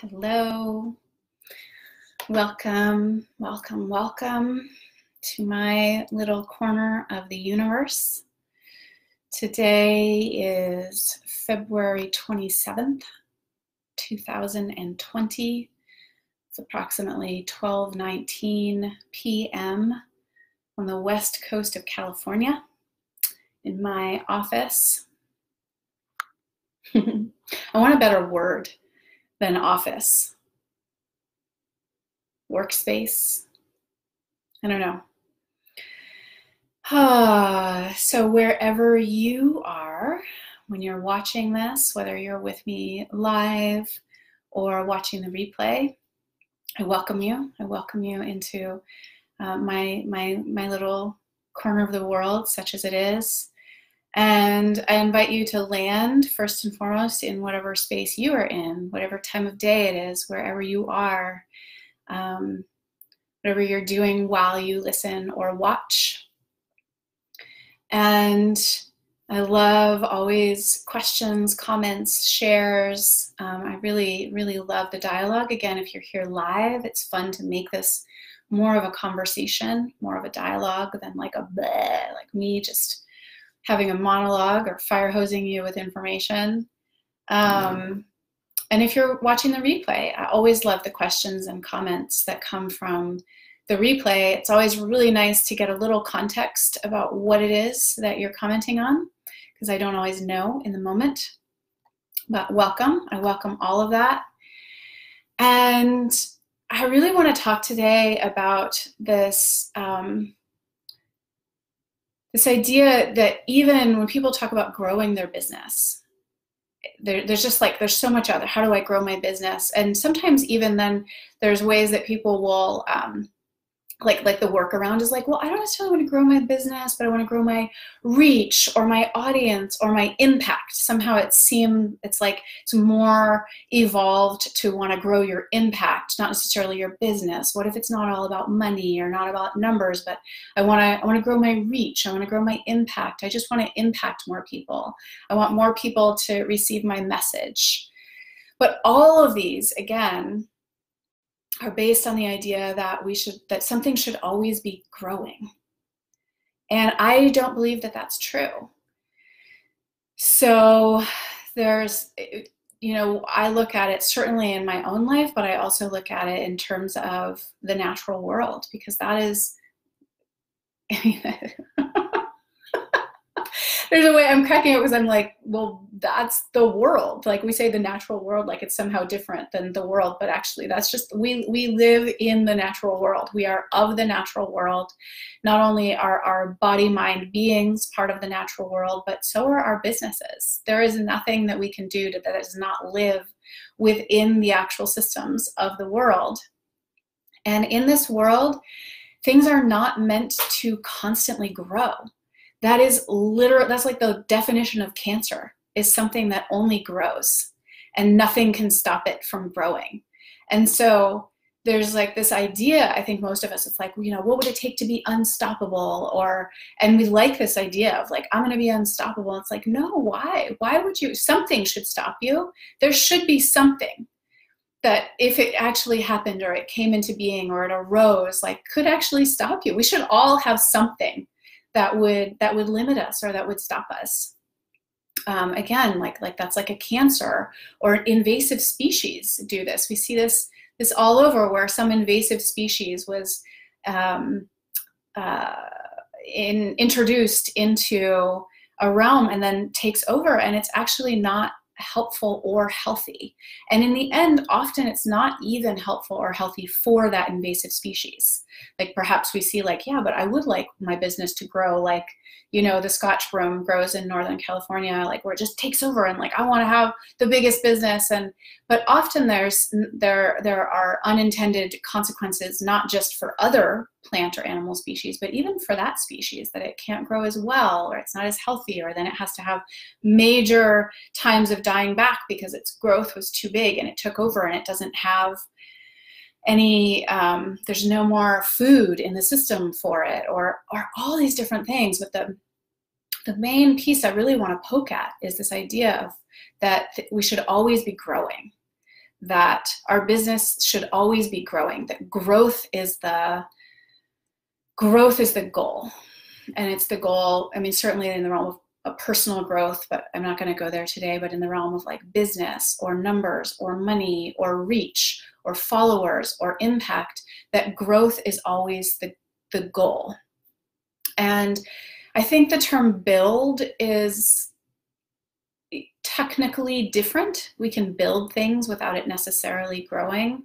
Hello, welcome, welcome, welcome to my little corner of the universe. Today is February 27th, 2020. It's approximately 12:19 p.m. on the west coast of California in my office. I want a better word than office. Workspace. I don't know. So wherever you are, when you're watching this, whether you're with me live or watching the replay, I welcome you. I welcome you into my little corner of the world, such as it is. And I invite you to land first and foremost in whatever space you are in, whatever time of day it is, wherever you are, whatever you're doing while you listen or watch. And I love always questions, comments, shares. I really, really love the dialogue. Again, if you're here live, it's fun to make this more of a conversation, more of a dialogue than like a bleh, like me just having a monologue or fire hosing you with information. And if you're watching the replay, I always love the questions and comments that come from the replay. It's always really nice to get a little context about what it is that you're commenting on, because I don't always know in the moment. But welcome. I welcome all of that. And I really want to talk today about this this idea that even when people talk about growing their business, there's so much out there. How do I grow my business? And sometimes even then there's ways that people will, like the workaround is like, well, I don't necessarily want to grow my business, but I want to grow my reach or my audience or my impact. Somehow it's like it's more evolved to want to grow your impact, not necessarily your business. What if it's not all about money or not about numbers, but I want to grow my reach. I want to grow my impact. I just want to impact more people. I want more people to receive my message. But all of these, again, are based on the idea that something should always be growing. And I don't believe that that's true. So there's, I look at it certainly in my own life, but I also look at it in terms of the natural world, because that is, there's a way I'm cracking up because I'm like, well, that's the world. Like we say the natural world, like it's somehow different than the world, but actually that's just, we live in the natural world. We are of the natural world. Not only are our body, mind, beings part of the natural world, but so are our businesses. There is nothing that we can do that does not live within the actual systems of the world. And in this world, things are not meant to constantly grow. That is that's like the definition of cancer, is something that only grows and nothing can stop it from growing. And so there's like this idea, I think most of us, it's like, what would it take to be unstoppable? And we like this idea of like, I'm going to be unstoppable. It's like, no, why? Why would you? Something should stop you. There should be something that if it actually happened or it came into being or it arose, like could actually stop you. We should all have something that would limit us or that would stop us. Again, like that's like a cancer or invasive species do this. We see this all over, where some invasive species was introduced into a realm and then takes over, and it's actually not helpful or healthy. And in the end, often it's not even helpful or healthy for that invasive species. Like perhaps we see like, yeah, but I would like my business to grow like, the Scotch broom grows in Northern California, like where it just takes over and like, I want to have the biggest business. But often there are unintended consequences, not just for other plant or animal species, but even for that species, that it can't grow as well, or it's not as healthy, or then it has to have major times of dying back because its growth was too big and it took over and it doesn't have any, there's no more food in the system for it, or all these different things. But the main piece I really want to poke at is this idea of that we should always be growing, that our business should always be growing, that growth is the goal. And it's the goal, I mean, certainly in the realm of personal growth, but I'm not going to go there today, but in the realm of like business or numbers or money or reach or followers or impact, that growth is always the goal. And I think the term build is technically different. We can build things without it necessarily growing.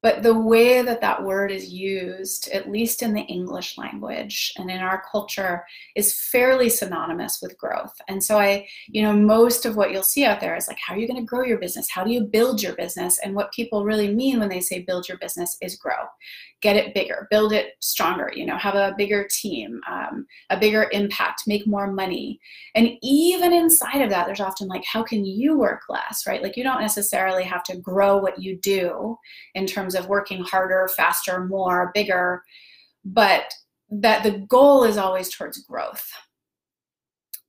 But the way that that word is used, at least in the English language and in our culture, is fairly synonymous with growth. And so most of what you'll see out there is like, how are you going to grow your business? How do you build your business? And what people really mean when they say build your business is grow. Get it bigger, build it stronger, have a bigger team, a bigger impact, make more money. And even inside of that, there's often like, how can you work less, right? Like you don't necessarily have to grow what you do in terms of working harder, faster, more, bigger, but that the goal is always towards growth.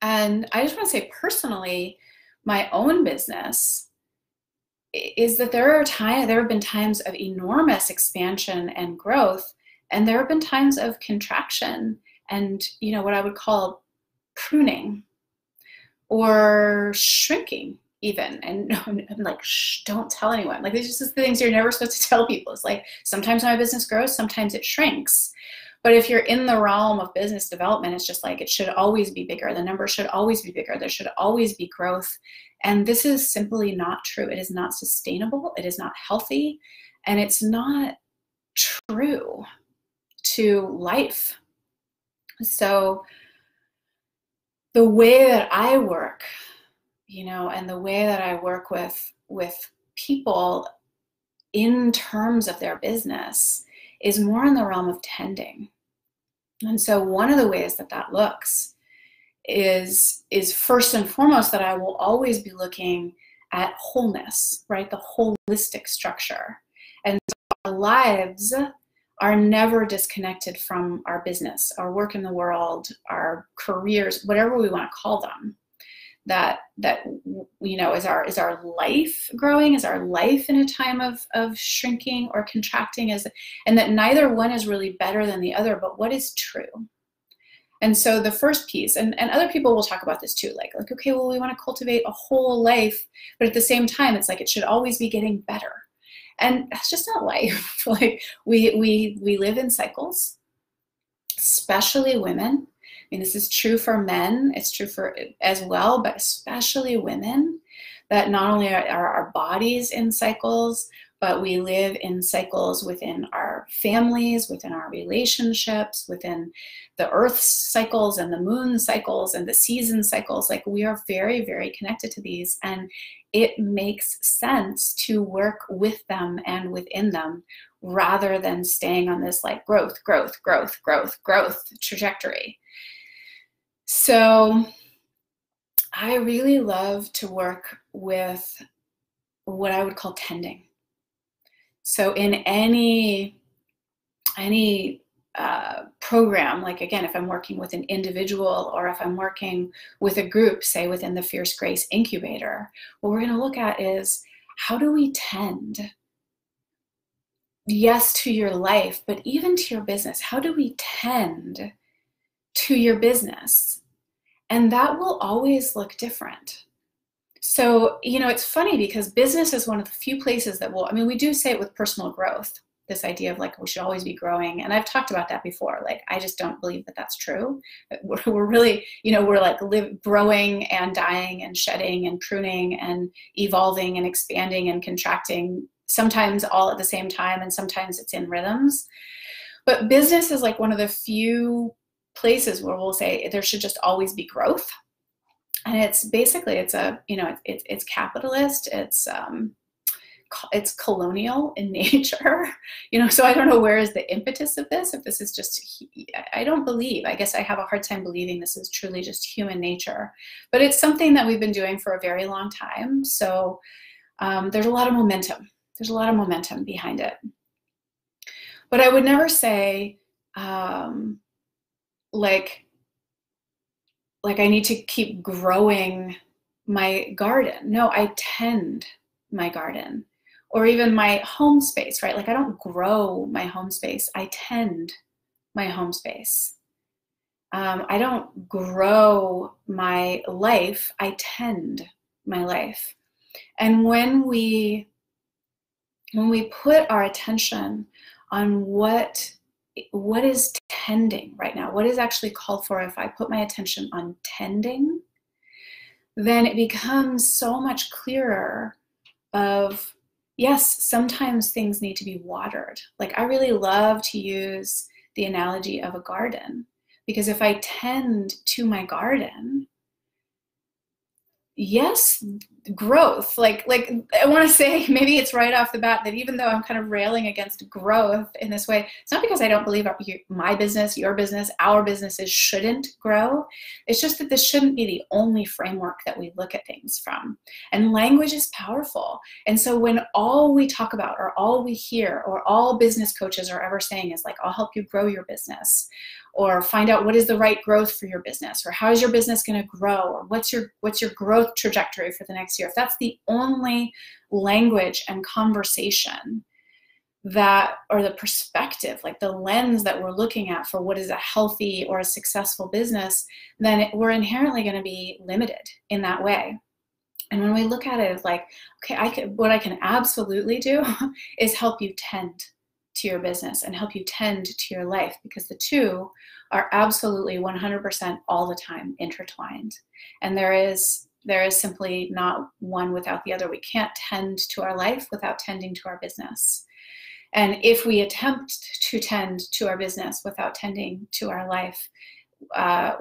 And I just want to say personally, my own business is that there have been times of enormous expansion and growth, and there have been times of contraction and what I would call pruning or shrinking even. And I'm like, shh, don't tell anyone. Like, these are just the things you're never supposed to tell people. It's like, sometimes my business grows, sometimes it shrinks. But if you're in the realm of business development, it's just like, it should always be bigger. The numbers should always be bigger. There should always be growth. And this is simply not true. It is not sustainable. It is not healthy. And it's not true to life. So the way that I work, and the way that I work with people in terms of their business is more in the realm of tending. And so one of the ways that looks is first and foremost that I will always be looking at wholeness, right? The holistic structure. And so our lives are never disconnected from our business, our work in the world, our careers, whatever we want to call them. That is our life growing? Is our life in a time of shrinking or contracting? And that neither one is really better than the other, but what is true? And so the first piece, and other people will talk about this too, like, okay, well, we want to cultivate a whole life, but at the same time, it's like it should always be getting better. And that's just not life. Like we live in cycles, especially women. I mean, this is true for men, it's true for as well, but especially women, that not only are our bodies in cycles, but we live in cycles within our families, within our relationships, within the earth cycles and the moon cycles and the season cycles. Like, we are very, very connected to these, and it makes sense to work with them and within them rather than staying on this like growth trajectory. So I really love to work with what I would call tending. So in any program, like, again, if I'm working with an individual or if I'm working with a group, say within the Fierce Grace Incubator, what we're going to look at is, how do we tend, yes, to your life, but even to your business? How do we tend to your business? And that will always look different. So, it's funny because business is one of the few places that we do say it with personal growth, this idea of like, we should always be growing. And I've talked about that before. Like, I just don't believe that that's true. We're really, we're like growing and dying and shedding and pruning and evolving and expanding and contracting, sometimes all at the same time, and sometimes it's in rhythms. But business is like one of the few places where we'll say there should just always be growth. And it's basically, it's capitalist, it's colonial in nature, so I don't know where is the impetus of this, if this is just, I guess I have a hard time believing this is truly just human nature, but it's something that we've been doing for a very long time. So there's a lot of momentum. There's a lot of momentum behind it. But I would never say, like, like I need to keep growing my garden. No, I tend my garden, or even my home space, right? Like I don't grow my home space, I tend my home space. I don't grow my life, I tend my life. And when we put our attention on what is tending right now, what is actually called for, if I put my attention on tending, then it becomes so much clearer of, yes, sometimes things need to be watered. Like I really love to use the analogy of a garden, because if I tend to my garden, yes, growth, like I want to say, maybe it's right off the bat that even though I'm kind of railing against growth in this way, it's not because I don't believe my business, your business, our businesses shouldn't grow. It's just that this shouldn't be the only framework that we look at things from. And language is powerful. And so when all we talk about, or all we hear, or all business coaches are ever saying is like, I'll help you grow your business, or find out what is the right growth for your business, or how is your business going to grow, or what's your growth trajectory for the next year. If that's the only language and conversation that, or the perspective, like the lens that we're looking at for what is a healthy or a successful business, then we're inherently going to be limited in that way. And when we look at it as like, okay, what I can absolutely do is help you tend to your business and help you tend to your life, because the two are absolutely 100% all the time intertwined. And there is simply not one without the other. We can't tend to our life without tending to our business. And if we attempt to tend to our business without tending to our life,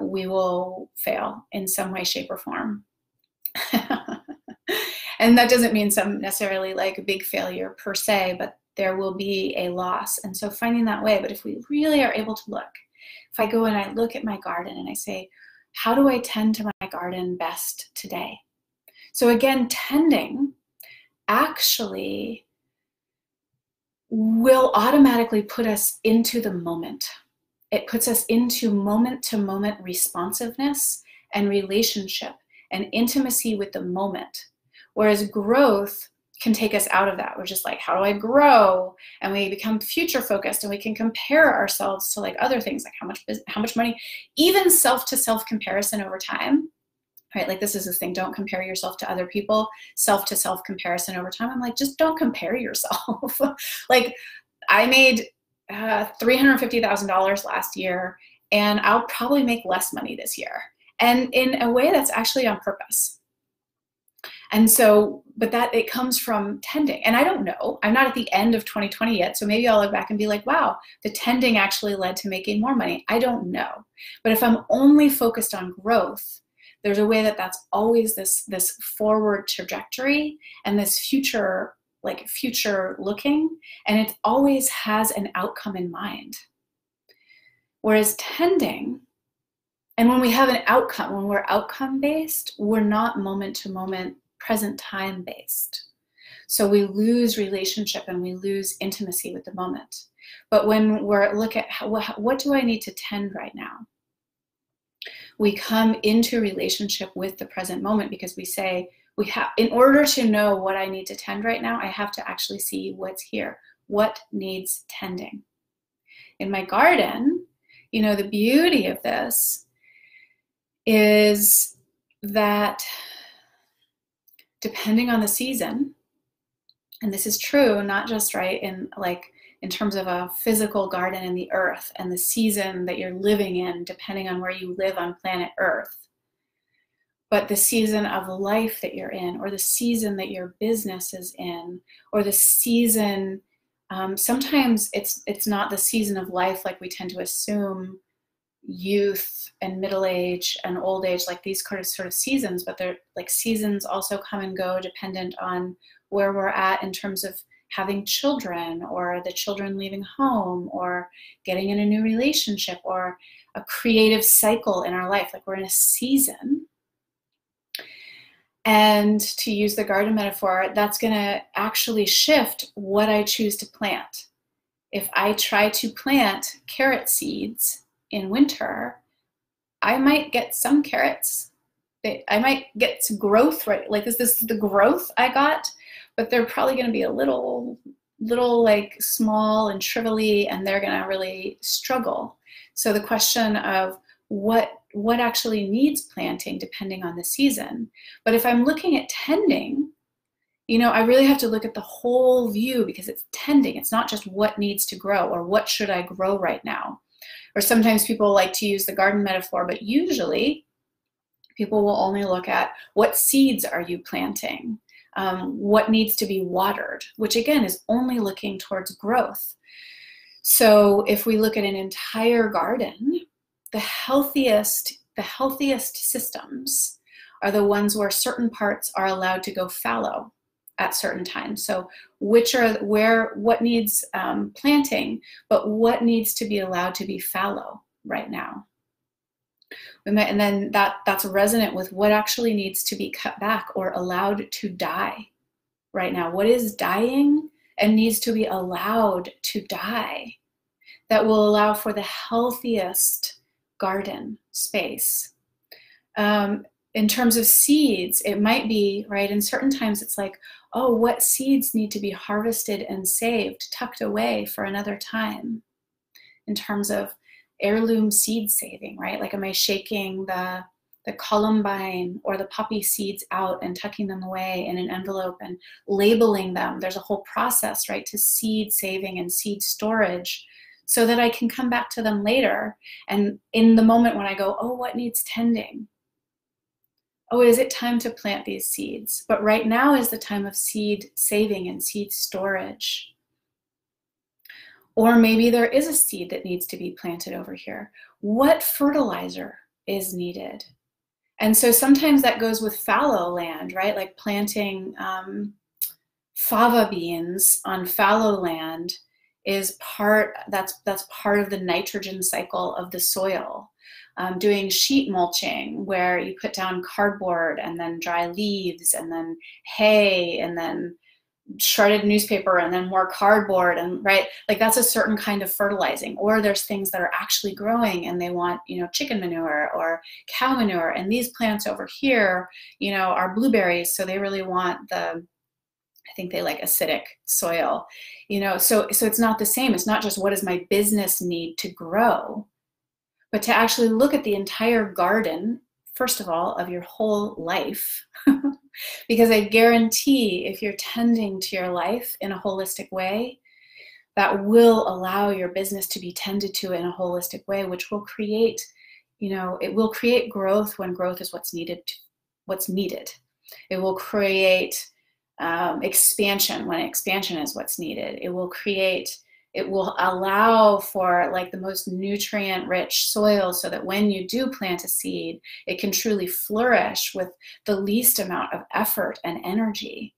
we will fail in some way, shape, or form. And that doesn't mean some necessarily like a big failure per se, but there will be a loss. And so finding that way, but if we really are able to look, if I go and I look at my garden and I say, how do I tend to my garden best today? So again, tending actually will automatically put us into the moment. It puts us into moment-to-moment responsiveness and relationship and intimacy with the moment. Whereas growth can take us out of that. We're just like, how do I grow? And we become future focused, and we can compare ourselves to like other things, like how much money, even self-to-self comparison over time, right? Like this is this thing, don't compare yourself to other people, self-to-self comparison over time. I'm like, just don't compare yourself. Like I made $350,000 last year, and I'll probably make less money this year. And in a way that's actually on purpose. And so, but that it comes from tending. And I don't know, I'm not at the end of 2020 yet. So maybe I'll look back and be like, wow, the tending actually led to making more money. I don't know. But if I'm only focused on growth, there's a way that that's always this forward trajectory and this future looking, and it always has an outcome in mind. Whereas tending, and when we have an outcome, when we're outcome based, we're not moment to moment, present time based. So we lose relationship and we lose intimacy with the moment. But when we're looking at what do I need to tend right now? We come into relationship with the present moment, because we say, in order to know what I need to tend right now, I have to actually see what's here, what needs tending. In my garden, the beauty of this is that depending on the season, and this is true not just right in terms of a physical garden in the earth and the season that you're living in, depending on where you live on planet Earth, but the season of life that you're in, or the season that your business is in, or the season, sometimes it's not the season of life like we tend to assume, youth and middle age and old age, like these sort of seasons, but they're like seasons also come and go dependent on where we're at in terms of having children, or the children leaving home, or getting in a new relationship, or a creative cycle in our life. Like we're in a season. And to use the garden metaphor, that's going to actually shift what I choose to plant. If I try to plant carrot seeds in winter, I might get some carrots. I might get to growth, right? Like, is this the growth I got? But they're probably going to be a little like small and shrivelly, and they're going to really struggle. So the question of what actually needs planting depending on the season. But if I'm looking at tending, you know, I really have to look at the whole view, because it's tending. It's not just what needs to grow or what should I grow right now. Or sometimes people like to use the garden metaphor, but usually people will only look at what seeds are you planting, what needs to be watered, which again is only looking towards growth. So if we look at an entire garden, the healthiest systems are the ones where certain parts are allowed to go fallow at certain times. So what needs planting, but what needs to be allowed to be fallow right now. And then that's resonant with what actually needs to be cut back or allowed to die right now. What is dying and needs to be allowed to die that will allow for the healthiest garden space. In terms of seeds, it might be, right, in certain times it's like, oh, what seeds need to be harvested and saved, tucked away for another time, in terms of heirloom seed saving, right? Like, am I shaking the columbine or the poppy seeds out and tucking them away in an envelope and labeling them? There's a whole process, right, to seed saving and seed storage, so that I can come back to them later. And in the moment when I go, oh, what needs tending? Oh, is it time to plant these seeds? But right now is the time of seed saving and seed storage. Or maybe there is a seed that needs to be planted over here. What fertilizer is needed? And so sometimes that goes with fallow land, right? Like planting fava beans on fallow land is that's part of the nitrogen cycle of the soil. Doing sheet mulching, where you put down cardboard and then dry leaves and then hay and then shredded newspaper and then more cardboard, and right, like that's a certain kind of fertilizing. Or there's things that are actually growing and they want, you know, chicken manure or cow manure, and these plants over here, you know, are blueberries, so they really want I think they like acidic soil, you know, so it's not the same. It's not just what does my business need to grow, but to actually look at the entire garden, first of all, of your whole life. Because I guarantee if you're tending to your life in a holistic way, that will allow your business to be tended to in a holistic way, which will create, you know, it will create growth when growth is what's needed. It will create expansion when expansion is what's needed. It will allow for like the most nutrient rich soil, so that when you do plant a seed, it can truly flourish with the least amount of effort and energy.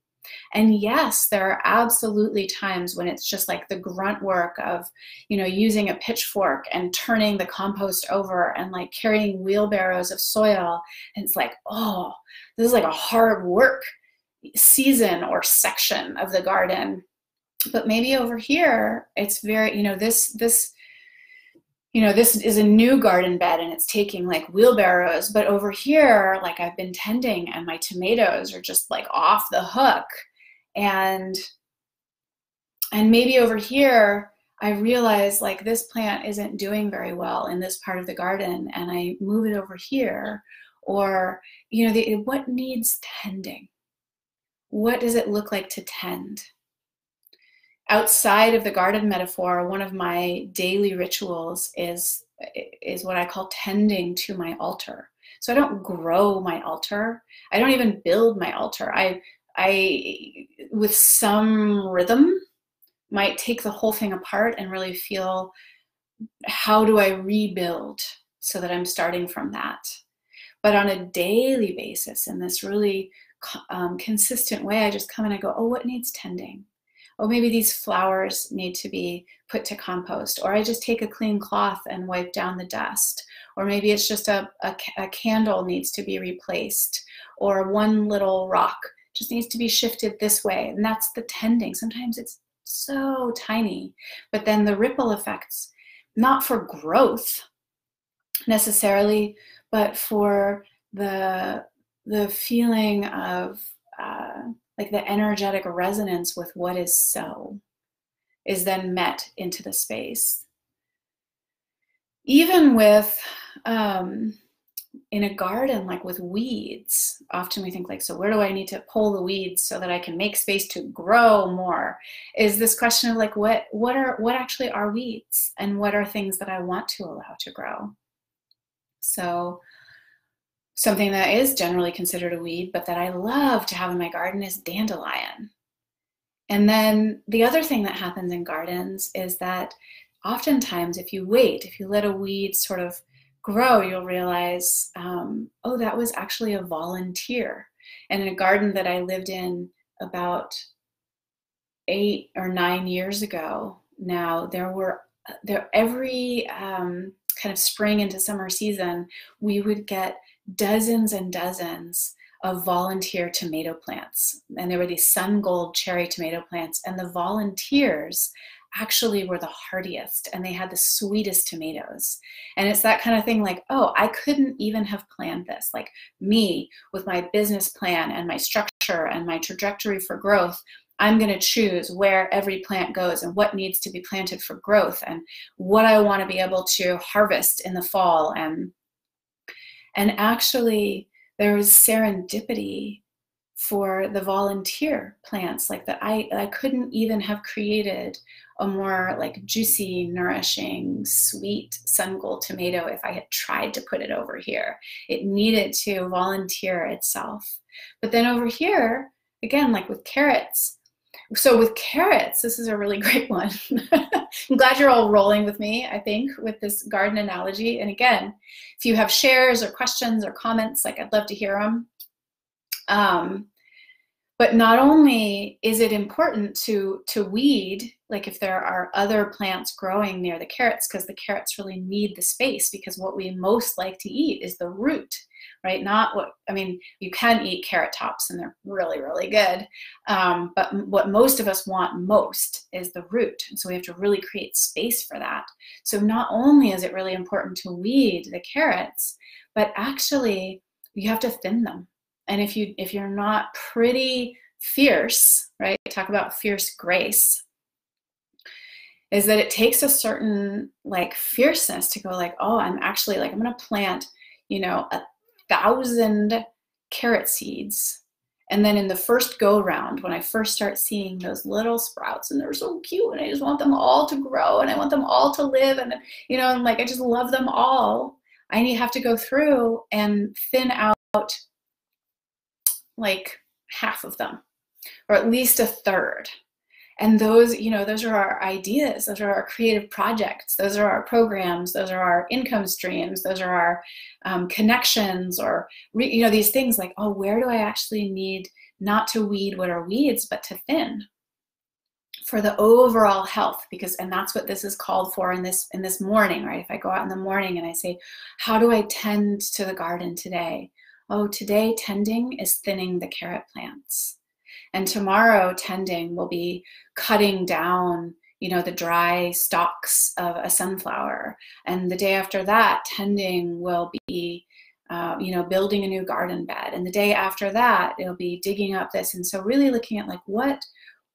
And yes, there are absolutely times when it's just like the grunt work of, you know, using a pitchfork and turning the compost over and like carrying wheelbarrows of soil. And it's like, oh, this is like a hard work season or section of the garden. But maybe over here, it's very, you know, this is a new garden bed and it's taking like wheelbarrows, but over here, like I've been tending and my tomatoes are just like off the hook. And maybe over here, I realize like this plant isn't doing very well in this part of the garden, and I move it over here. Or, you know, what needs tending? What does it look like to tend? Outside of the garden metaphor, one of my daily rituals is what I call tending to my altar. So I don't grow my altar. I don't even build my altar. I with some rhythm, might take the whole thing apart and really feel, how do I rebuild so that I'm starting from that? But on a daily basis, in this really consistent way, I just come and I go, oh, what needs tending? Oh, maybe these flowers need to be put to compost. Or I just take a clean cloth and wipe down the dust. Or maybe it's just a candle needs to be replaced. Or one little rock just needs to be shifted this way. And that's the tending. Sometimes it's so tiny, but then the ripple effects, not for growth necessarily, but for the feeling of like the energetic resonance with what is so is then met into the space. Even with in a garden, like with weeds, often we think like, so where do I need to pull the weeds so that I can make space to grow more? Is this question of like, what actually are weeds, and what are things that I want to allow to grow? So something that is generally considered a weed, but that I love to have in my garden is dandelion. And then the other thing that happens in gardens is that oftentimes if you let a weed sort of grow, you'll realize, oh, that was actually a volunteer. And in a garden that I lived in about 8 or 9 years ago now, every kind of spring into summer season, we would get dozens and dozens of volunteer tomato plants. And there were these sun gold cherry tomato plants, and the volunteers actually were the hardiest, and they had the sweetest tomatoes. And it's that kind of thing like, oh, I couldn't even have planned this. Like me with my business plan and my structure and my trajectory for growth, I'm going to choose where every plant goes and what needs to be planted for growth and what I want to be able to harvest in the fall. And actually there was serendipity for the volunteer plants like that. I couldn't even have created a more like juicy, nourishing, sweet sun gold tomato if I had tried to put it over here. It needed to volunteer itself. But then over here, again, like with carrots. So with carrots, this is a really great one. I'm glad you're all rolling with me, I think, with this garden analogy. And again, if you have shares or questions or comments, like I'd love to hear them. But not only is it important to weed, like if there are other plants growing near the carrots, because the carrots really need the space, because what we most like to eat is the root, right? Not what, I mean, you can eat carrot tops and they're really, really good. But what most of us want most is the root. And so we have to really create space for that. So not only is it really important to weed the carrots, but actually you have to thin them. And if you're not pretty fierce, right? Talk about fierce grace, is that it takes a certain like fierceness to go like, oh, I'm actually like, I'm going to plant, 1,000 carrot seeds. And then in the first go round, when I first start seeing those little sprouts and they're so cute and I just want them all to grow and I want them all to live and, and like, I just love them all. I have to go through and thin out like half of them, or at least a third. And those, those are our ideas. Those are our creative projects. Those are our programs. Those are our income streams. Those are our connections, or, these things like, oh, where do I actually need not to weed what are weeds, but to thin for the overall health? And that's what this is called for in this morning, right? If I go out in the morning and I say, how do I tend to the garden today? Oh, today tending is thinning the carrot plants. And tomorrow tending will be cutting down, the dry stalks of a sunflower. And the day after that, tending will be, building a new garden bed. And the day after that, it'll be digging up this. And so really looking at like what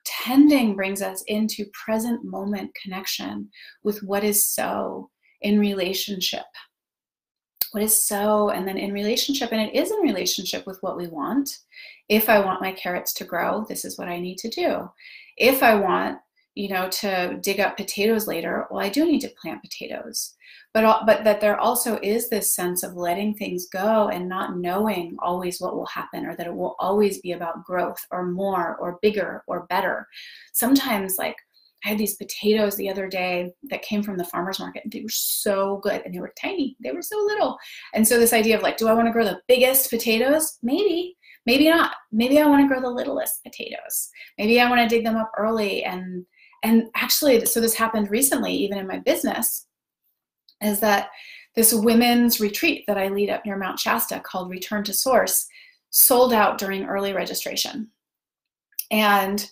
tending brings us into present moment connection with what is so in relationship. What is so, and then in relationship, and it is in relationship with what we want. If I want my carrots to grow, this is what I need to do. If I want, to dig up potatoes later, well, I do need to plant potatoes. But that there also is this sense of letting things go and not knowing always what will happen, or that it will always be about growth or more or bigger or better. Sometimes, like, I had these potatoes the other day that came from the farmer's market, and they were so good, and they were tiny. They were so little. And so this idea of like, do I want to grow the biggest potatoes? Maybe, maybe not. Maybe I want to grow the littlest potatoes. Maybe I want to dig them up early. And actually, so this happened recently, even in my business, is that this women's retreat that I lead up near Mount Shasta called Return to Source sold out during early registration. And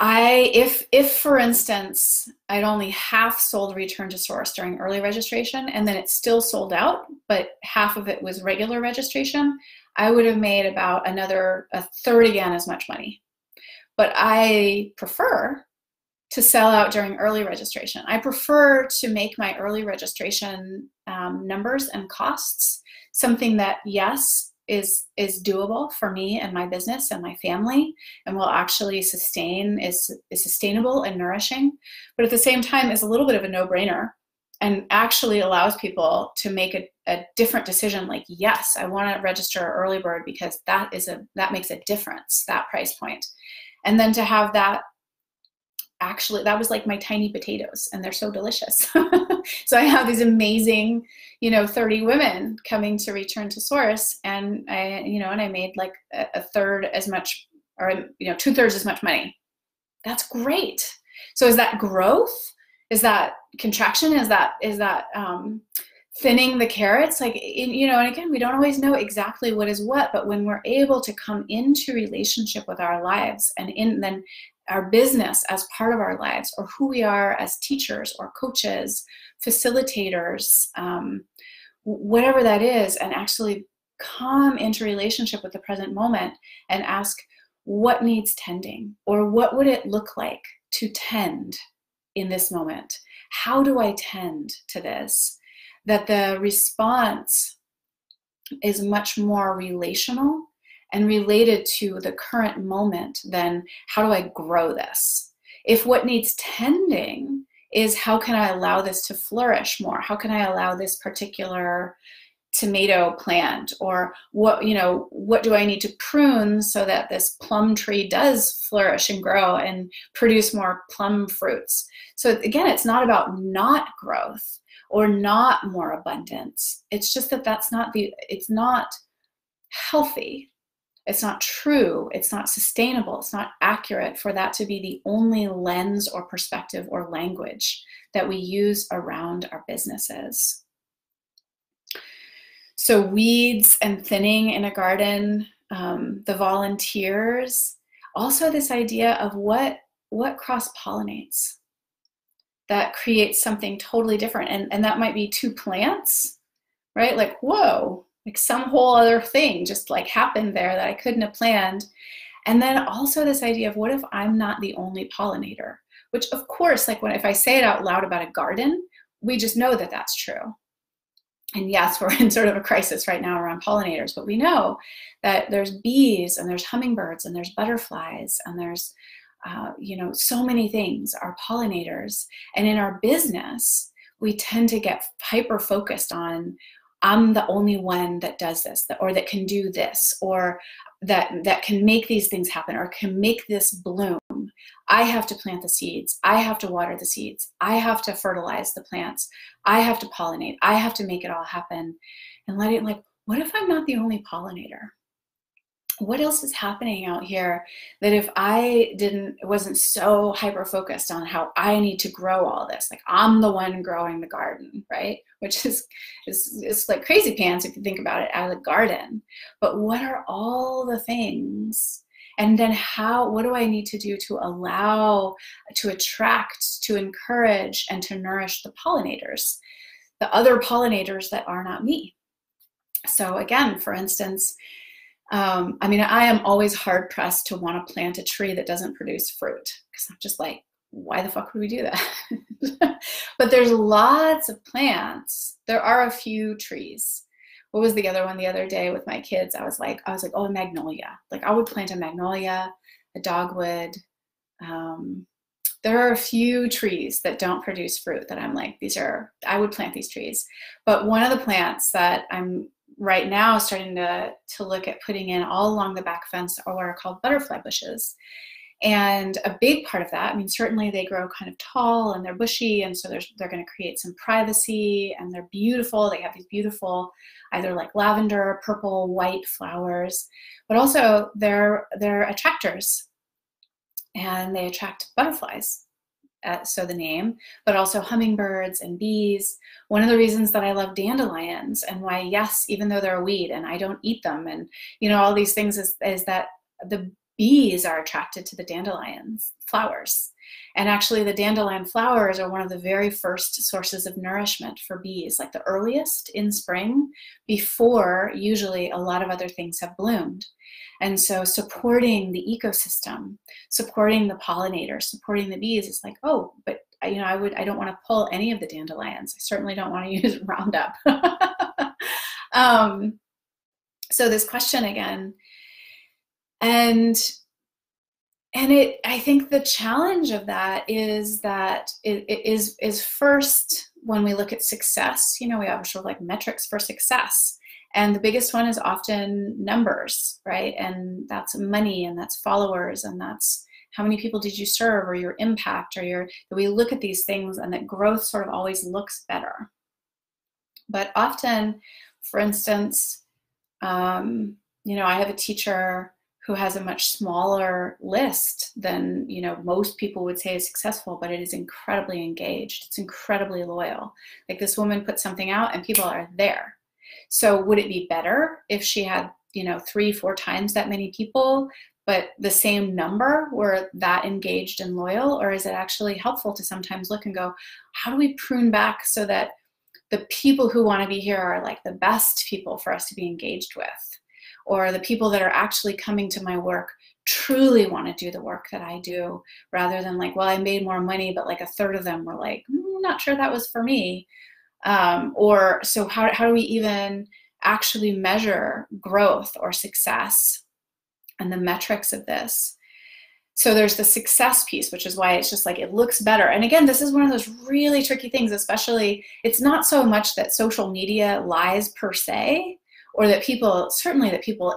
If for instance, I'd only half sold Return to Source during early registration and then it's still sold out, but half of it was regular registration, I would have made about a third again as much money. But I prefer to sell out during early registration. I prefer to make my early registration numbers and costs something that, yes, is doable for me and my business and my family, and will actually sustain, is sustainable and nourishing, but at the same time is a little bit of a no-brainer and actually allows people to make a different decision, like, yes, I want to register early bird because that makes a difference, that price point. And then to have that, actually, that was like my tiny potatoes, and they're so delicious. So I have these amazing, 30 women coming to Return to Source, and I made like a third as much, or 2/3 as much money. That's great. So is that growth? Is that contraction? Is that thinning the carrots? Like, and again, we don't always know exactly what is what, but when we're able to come into relationship with our lives and then our business as part of our lives, or who we are as teachers or coaches, facilitators, whatever that is, and actually come into relationship with the present moment and ask, what needs tending? Or what would it look like to tend in this moment? How do I tend to this? That the response is much more relational and related to the current moment than how do I grow this? If what needs tending is how can I allow this to flourish more? How can I allow this particular tomato plant, or what do I need to prune so that this plum tree does flourish and grow and produce more plum fruits? So again, it's not about not growth or not more abundance. It's just that it's not healthy. It's not true. It's not sustainable. It's not accurate for that to be the only lens or perspective or language that we use around our businesses. So weeds and thinning in a garden, the volunteers, also this idea of what cross-pollinates that creates something totally different. And that might be 2 plants, right? Like, whoa, like some whole other thing just like happened there that I couldn't have planned. And then also this idea of what if I'm not the only pollinator? Which of course, like if I say it out loud about a garden, we just know that that's true. And yes, we're in sort of a crisis right now around pollinators, but we know that there's bees and there's hummingbirds and there's butterflies and there's, so many things are pollinators. And in our business, we tend to get hyper-focused on, I'm the only one that does this, or that can do this, or that can make these things happen, or can make this bloom. I have to plant the seeds. I have to water the seeds. I have to fertilize the plants. I have to pollinate. I have to make it all happen. And what if I'm not the only pollinator? What else is happening out here that if I wasn't so hyper-focused on how I need to grow all this, like I'm the one growing the garden, right? Which is like crazy pants if you think about it as a garden. But what are all the things? And then what do I need to do to allow, to attract, to encourage, and to nourish the pollinators, the other pollinators that are not me? So again, for instance, I am always hard pressed to want to plant a tree that doesn't produce fruit, because I'm just like, why the fuck would we do that? But there's lots of plants. There are a few trees. What was the other one the other day with my kids? I was like, oh, a magnolia. Like I would plant a magnolia, a dogwood. There are a few trees that don't produce fruit that I'm like, I would plant these trees. But one of the plants that I'm right now starting to look at putting in all along the back fence are what are called butterfly bushes. And a big part of that, certainly they grow kind of tall and they're bushy, and so they're going to create some privacy, and they're beautiful. They have these beautiful, either like lavender, purple, white flowers, but also they're attractors, and they attract butterflies. So the name, but also hummingbirds and bees. One of the reasons that I love dandelions, and why, yes, even though they're a weed and I don't eat them, and all these things, is that the bees are attracted to the dandelions flowers. And actually the dandelion flowers are one of the very first sources of nourishment for bees, like the earliest in spring, before usually a lot of other things have bloomed. And so supporting the ecosystem, supporting the pollinators, supporting the bees is like, oh, but I don't want to pull any of the dandelions. I certainly don't want to use Roundup. So this question again, and I think the challenge of that is that it is first, when we look at success, we have sort of like metrics for success. And the biggest one is often numbers, right? And that's money, and that's followers, and that's how many people did you serve, or your impact, or we look at these things, and that growth sort of always looks better. But often, for instance, I have a teacher who has a much smaller list than most people would say is successful, but it is incredibly engaged. It's incredibly loyal. Like, this woman puts something out and people are there. So would it be better if she had 3-4 times that many people, but the same number were that engaged and loyal? Or is it actually helpful to sometimes look and go, how do we prune back so that the people who want to be here are like the best people for us to be engaged with? Or the people that are actually coming to my work truly want to do the work that I do, rather than like, well, I made more money, but like a third of them were like, not sure that was for me. Or so how do we even actually measure growth or success and the metrics of this? So there's the success piece, which is why it's just like, it looks better. And again, this is one of those really tricky things, especially, it's not so much that social media lies per se, or that people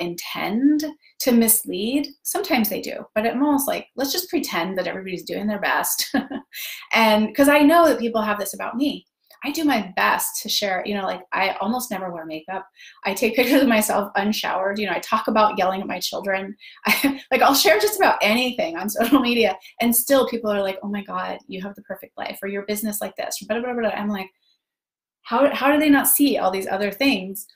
intend to mislead. Sometimes they do, but I'm almost like, let's just pretend that everybody's doing their best. And because I know that people have this about me. I do my best to share, like, I almost never wear makeup. I take pictures of myself unshowered. I talk about yelling at my children. I'll share just about anything on social media, and still people are like, oh my God, you have the perfect life, or your business like this, or blah, blah, blah, blah. I'm like, how do they not see all these other things?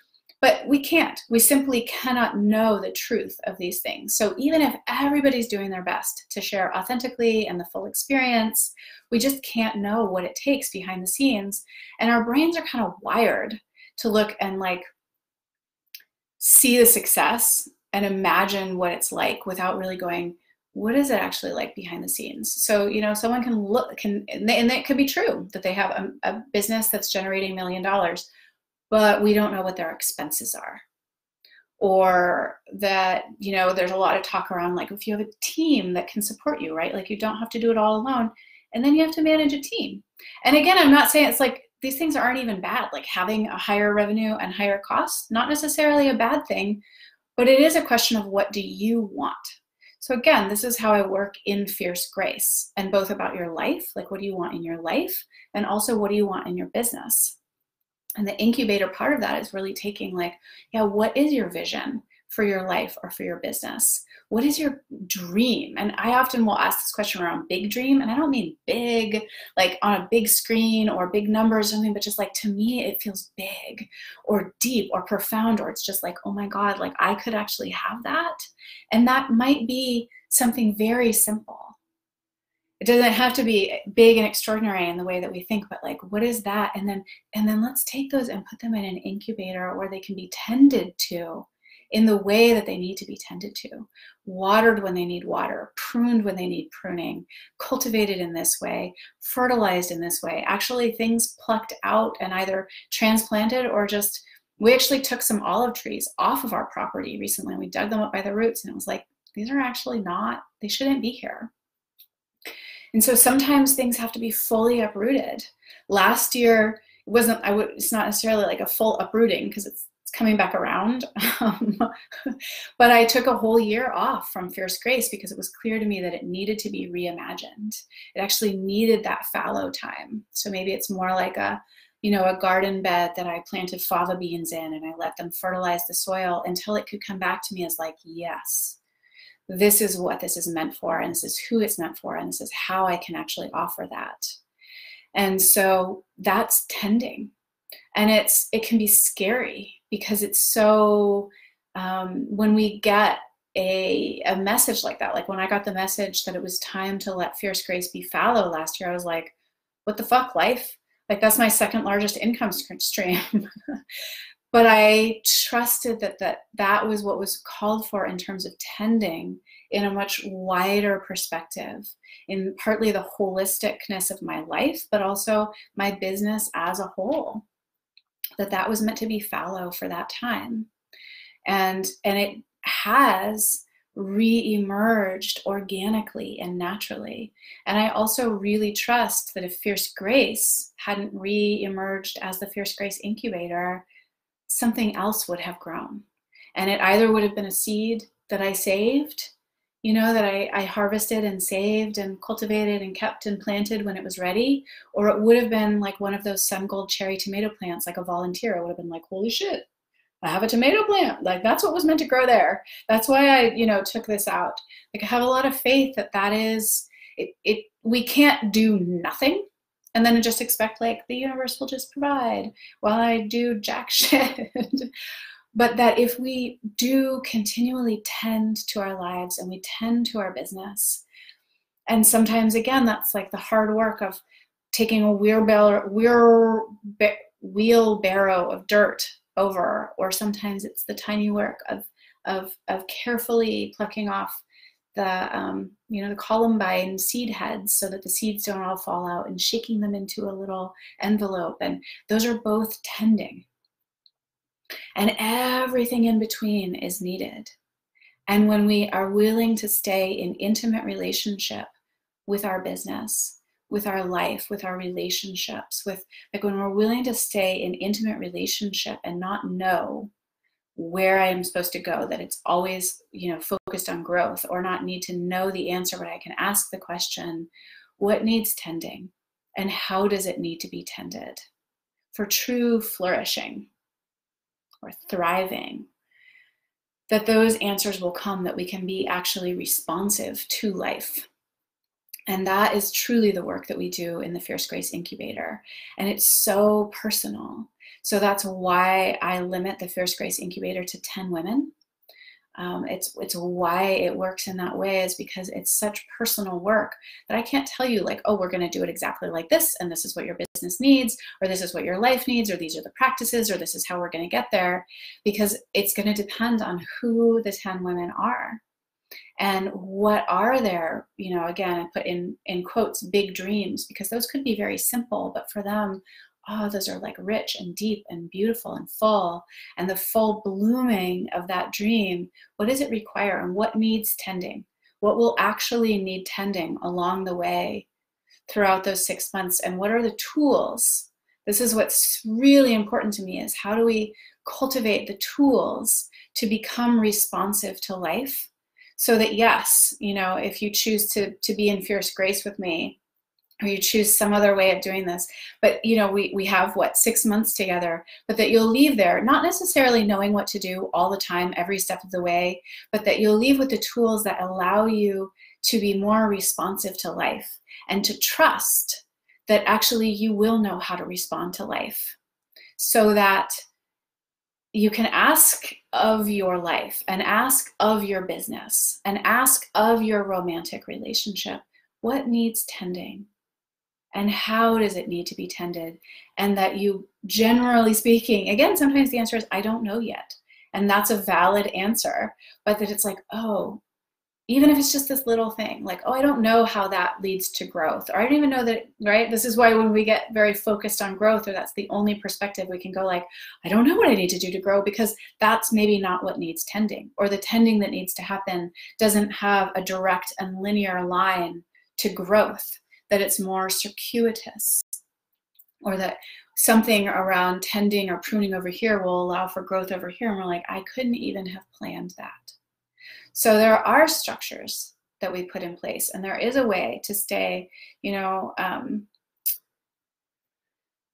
But we can't. We simply cannot know the truth of these things. So even if everybody's doing their best to share authentically and the full experience, we just can't know what it takes behind the scenes. And our brains are kind of wired to look and like see the success and imagine what it's like without really going, what is it actually like behind the scenes? So, someone and it could be true that they have a business that's generating $1 million, but we don't know what their expenses are. Or that, there's a lot of talk around, like, if you have a team that can support you, right? Like, you don't have to do it all alone. And then you have to manage a team. And again, I'm not saying it's like, these things aren't even bad. Like, having a higher revenue and higher cost, not necessarily a bad thing, but it is a question of, what do you want? So again, this is how I work in Fierce Grace, and both about your life, like, what do you want in your life? And also, what do you want in your business? And the incubator part of that is really taking like, yeah, what is your vision for your life or for your business? What is your dream? And I often will ask this question around big dream. And I don't mean big, like on a big screen or big numbers or something, but just like, to me, it feels big or deep or profound, or it's just like, oh my God, like I could actually have that. And that might be something very simple. It doesn't have to be big and extraordinary in the way that we think, but like, what is that? And then let's take those and put them in an incubator where they can be tended to in the way that they need to be tended to, watered when they need water, pruned when they need pruning, cultivated in this way, fertilized in this way, actually things plucked out and either transplanted or just, we actually took some olive trees off of our property recently, and we dug them up by the roots, and it was like, these are actually not, they shouldn't be here. And so sometimes things have to be fully uprooted. Last year, it's not necessarily like a full uprooting because it's coming back around. But I took a whole year off from Fierce Grace because it was clear to me that it needed to be reimagined. It actually needed that fallow time. So maybe it's more like a garden bed that I planted fava beans in, and I let them fertilize the soil until it could come back to me as like, yes, this is what this is meant for, and this is who it's meant for, and this is how I can actually offer that. And so that's tending. And it can be scary because it's so, when we get a message like that. Like when I got the message that it was time to let Fierce Grace be fallow last year, I was like, what the fuck, life? Like that's my second largest income stream. But I trusted that was what was called for in terms of tending in a much wider perspective, in partly the holisticness of my life, but also my business as a whole, that was meant to be fallow for that time. And it has re-emerged organically and naturally. And I also really trust that if Fierce Grace hadn't re-emerged as the Fierce Grace Incubator, something else would have grown. And it either would have been a seed that I saved, you know, that I harvested and saved and cultivated and kept and planted when it was ready, or it would have been like one of those sun gold cherry tomato plants, like a volunteer. I would have been like, holy shit, I have a tomato plant. Like that's what was meant to grow there. That's why I, you know, took this out. Like I have a lot of faith that is, we can't do nothing and then just expect like the universe will just provide while I do jack shit. But that if we do continually tend to our lives and we tend to our business, and sometimes again, that's like the hard work of taking a wheelbarrow of dirt over, or sometimes it's the tiny work of carefully plucking off the you know, the columbine seed heads so that the seeds don't all fall out, and shaking them into a little envelope. And those are both tending. And everything in between is needed. And when we are willing to stay in intimate relationship with our business, with our life, with our relationships, with like when we're willing to stay in intimate relationship and not know where I am supposed to go, that it's always, you know, focused on growth, or not need to know the answer, but I can ask the question, what needs tending and how does it need to be tended for true flourishing or thriving? That those answers will come, that we can be actually responsive to life. And that is truly the work that we do in the Fierce Grace Incubator. And it's so personal. So that's why I limit the Fierce Grace Incubator to 10 women. It's why it works in that way, is because it's such personal work that I can't tell you like, oh, we're going to do it exactly like this, and this is what your business needs, or this is what your life needs, or these are the practices, or this is how we're going to get there, because it's going to depend on who the 10 women are. And what are their, you know, again, I put in quotes, big dreams, because those could be very simple, but for them, oh, those are like rich and deep and beautiful and full. And the full blooming of that dream, what does it require and what needs tending? What will actually need tending along the way throughout those 6 months? And what are the tools? This is what's really important to me, is how do we cultivate the tools to become responsive to life? So that, yes, you know, if you choose to be in Fierce Grace with me, or you choose some other way of doing this, but you know, we have what, 6 months together, but that you'll leave there not necessarily knowing what to do all the time, every step of the way, but that you'll leave with the tools that allow you to be more responsive to life, and to trust that actually you will know how to respond to life, so that you can ask of your life, and ask of your business, and ask of your romantic relationship, what needs tending? And how does it need to be tended? And that you, generally speaking, again, sometimes the answer is, I don't know yet. And that's a valid answer, but that it's like, oh, even if it's just this little thing, like, oh, I don't know how that leads to growth, or I don't even know that, right? This is why when we get very focused on growth, or that's the only perspective, we can go like, I don't know what I need to do to grow, because that's maybe not what needs tending, or the tending that needs to happen doesn't have a direct and linear line to growth, that it's more circuitous, or that something around tending or pruning over here will allow for growth over here. And we're like, I couldn't even have planned that. So there are structures that we put in place, and there is a way to stay, you know,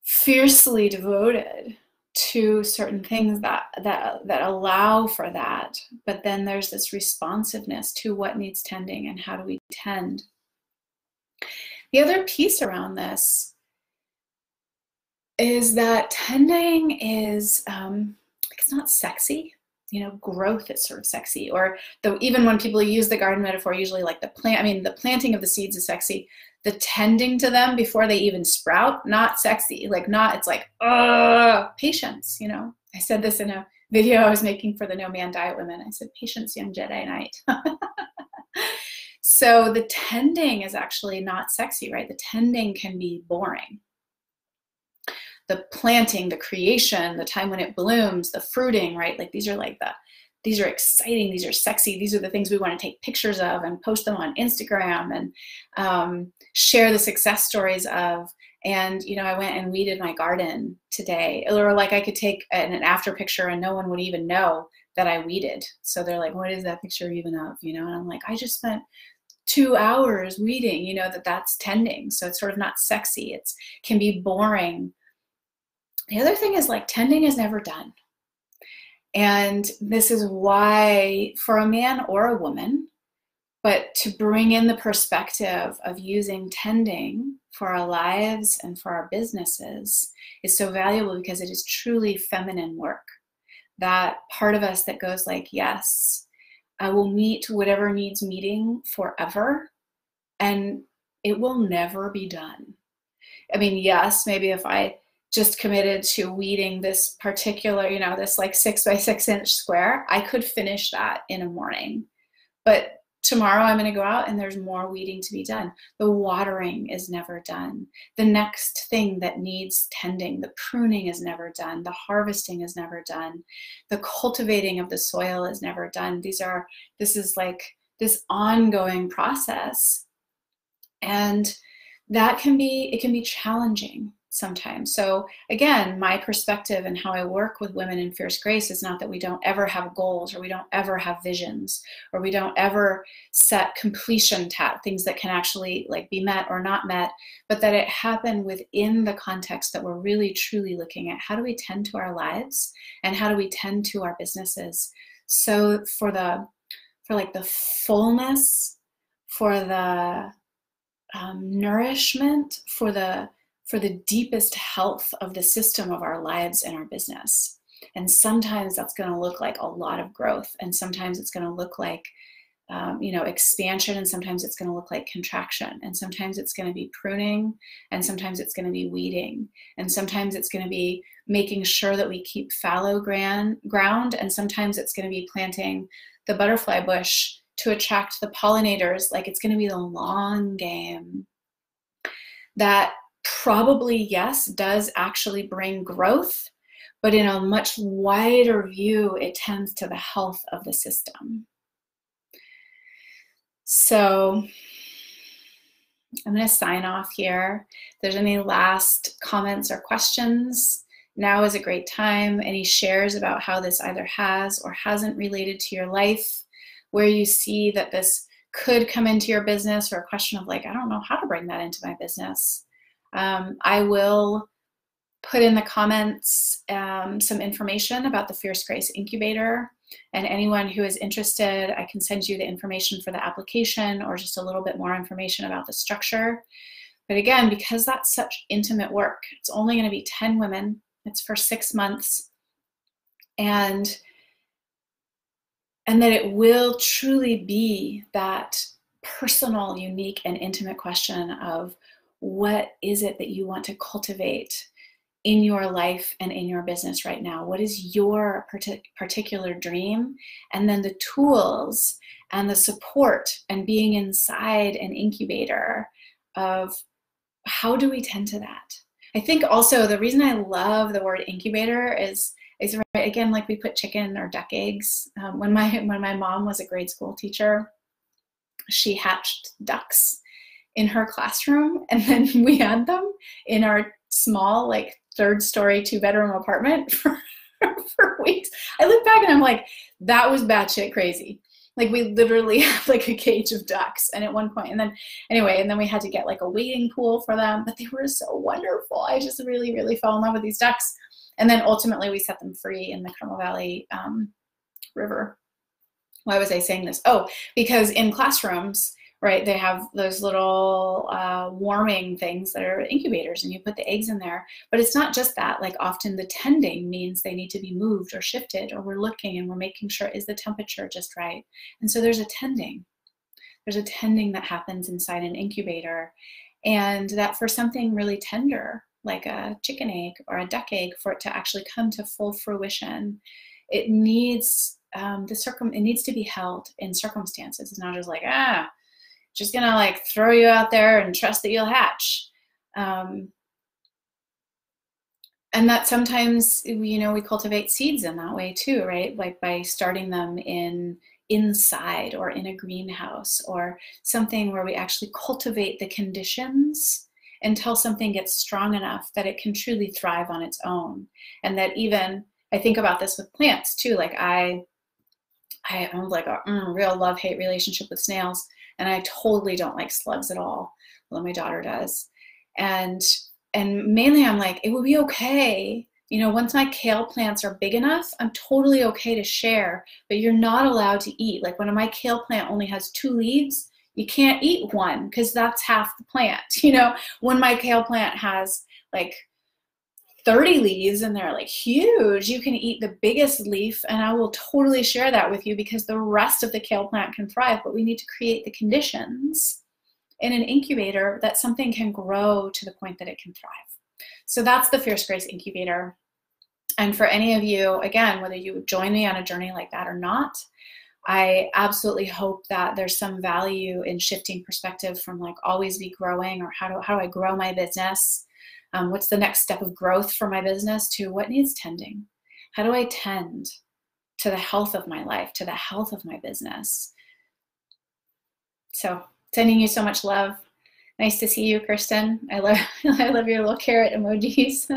fiercely devoted to certain things that allow for that. But then there's this responsiveness to what needs tending, and how do we tend. The other piece around this is that tending is, it's not sexy. growth is sort of sexy. Or even when people use the garden metaphor, usually like the planting of the seeds is sexy. The tending to them before they even sprout, not sexy. It's like, patience, I said this in a video I was making for the No Man Diet women. I said, patience, young Jedi Knight. So the tending is actually not sexy, right? The tending can be boring. The planting, the creation, the time when it blooms, the fruiting, right? These are exciting, these are sexy, these are the things we want to take pictures of and post them on Instagram and share the success stories of. And, I went and weeded my garden today. Or I could take an after picture and no one would even know that I weeded. So they're like, what is that picture even of? And I'm like, I just spent 2 hours weeding, that's tending. So it's sort of not sexy. It can be boring. The other thing is tending is never done. And this is why for a man or a woman, but to bring in the perspective of using tending for our lives and for our businesses is so valuable, because it is truly feminine work. That part of us that goes yes, I will meet whatever needs meeting forever, and it will never be done. I mean, yes, maybe if I just committed to weeding this particular, this 6 by 6 inch square, I could finish that in a morning. But tomorrow I'm going to go out and there's more weeding to be done. The watering is never done. The next thing that needs tending, the pruning is never done. The harvesting is never done. The cultivating of the soil is never done. This is this ongoing process. And it can be challenging sometimes. So again, my perspective and how I work with women in Fierce Grace is not that we don't ever have goals, or we don't ever have visions, or we don't ever set completion things that can actually be met or not met, but that it happened within the context that we're really truly looking at how do we tend to our lives and how do we tend to our businesses. So for the fullness, for the nourishment, for the deepest health of the system of our lives and our business. And sometimes that's going to look like a lot of growth, and sometimes it's going to look like expansion, and sometimes it's going to look like contraction, and sometimes it's going to be pruning, and sometimes it's going to be weeding, and sometimes it's going to be making sure that we keep fallow ground, and sometimes it's going to be planting the butterfly bush to attract the pollinators. It's going to be the long game. That probably, yes, does actually bring growth, but in a much wider view, it tends to the health of the system. So I'm going to sign off here. If there's any last comments or questions, now is a great time. Any shares about how this either has or hasn't related to your life, where you see that this could come into your business, or a question of I don't know how to bring that into my business. I will put in the comments some information about the Fierce Grace Incubator, and anyone who is interested, I can send you the information for the application or just a little bit more information about the structure. But again, because that's such intimate work, it's only going to be 10 women. It's for 6 months. And that it will truly be that personal, unique, and intimate question of what is it that you want to cultivate in your life and in your business right now? What is your particular dream? And then the tools and the support and being inside an incubator of how do we tend to that? I think also the reason I love the word incubator is again, we put chicken or duck eggs. When my mom was a grade school teacher, she hatched ducks in her classroom, and then we had them in our small 3rd-story 2-bedroom apartment for weeks. I look back and I'm like, that was batshit crazy. We literally have a cage of ducks, and at one point, and then we had to get a wading pool for them, but they were so wonderful. I just really, really fell in love with these ducks. And then ultimately we set them free in the Carmel Valley River. Why was I saying this? Oh, because in classrooms, right? They have those little warming things that are incubators, and you put the eggs in there. But it's not just that. Like often the tending means they need to be moved or shifted, or we're looking and we're making sure, is the temperature just right? And so there's a tending. There's a tending that happens inside an incubator. And that for something really tender, like a chicken egg or a duck egg, for it to actually come to full fruition, it needs it needs to be held in circumstances. It's not just like, just gonna like throw you out there and trust that you'll hatch. And that sometimes, you know, we cultivate seeds in that way too, right? Like by starting them inside or in a greenhouse or something where we actually cultivate the conditions until something gets strong enough that it can truly thrive on its own. And that even, I think about this with plants too, like I have like a real love-hate relationship with snails, and I totally don't like slugs at all, although my daughter does. And mainly I'm like, it would be okay, you know, once my kale plants are big enough, I'm totally okay to share, but you're not allowed to eat. Like when my kale plant only has 2 leaves, you can't eat one because that's half the plant. You know, when my kale plant has like 30 leaves and they're like huge, you can eat the biggest leaf, and I will totally share that with you because the rest of the kale plant can thrive. But we need to create the conditions in an incubator that something can grow to the point that it can thrive. So that's the Fierce Grace Incubator. And for any of you, again, whether you join me on a journey like that or not, I absolutely hope that there's some value in shifting perspective from like always be growing, or how do I grow my business? What's the next step of growth for my business, to what needs tending? How do I tend to the health of my life, to the health of my business? So sending you so much love. Nice to see you, Kristen. I love your little carrot emojis.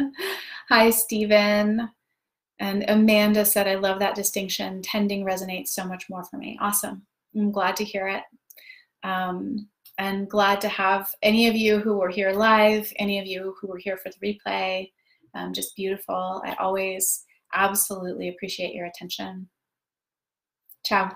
Hi, Stephen. And Amanda said, I love that distinction. Tending resonates so much more for me. Awesome. I'm glad to hear it. And glad to have any of you who were here live, any of you who were here for the replay. Just beautiful. I always absolutely appreciate your attention. Ciao.